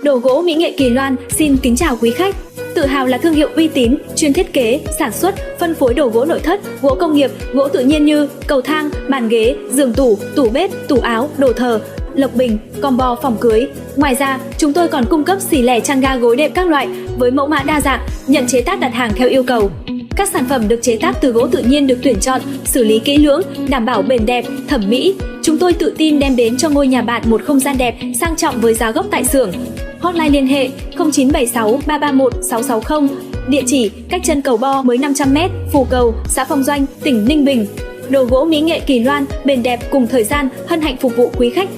Đồ gỗ mỹ nghệ Kỳ Loan xin kính chào quý khách. Tự hào là thương hiệu uy tín, chuyên thiết kế, sản xuất, phân phối đồ gỗ nội thất, gỗ công nghiệp, gỗ tự nhiên như cầu thang, bàn ghế, giường tủ, tủ bếp, tủ áo, đồ thờ, lộc bình, combo phòng cưới. Ngoài ra, chúng tôi còn cung cấp xỉ lẻ chăn ga gối đệm các loại với mẫu mã đa dạng, nhận chế tác đặt hàng theo yêu cầu. Các sản phẩm được chế tác từ gỗ tự nhiên được tuyển chọn, xử lý kỹ lưỡng, đảm bảo bền đẹp, thẩm mỹ. Chúng tôi tự tin đem đến cho ngôi nhà bạn một không gian đẹp, sang trọng với giá gốc tại xưởng. Hotline liên hệ 0976 331 660, địa chỉ cách chân cầu Bo mới 500m, Phù Cầu, xã Phong Doanh, tỉnh Ninh Bình. Đồ gỗ mỹ nghệ Kỳ Loan, bền đẹp cùng thời gian, hân hạnh phục vụ quý khách.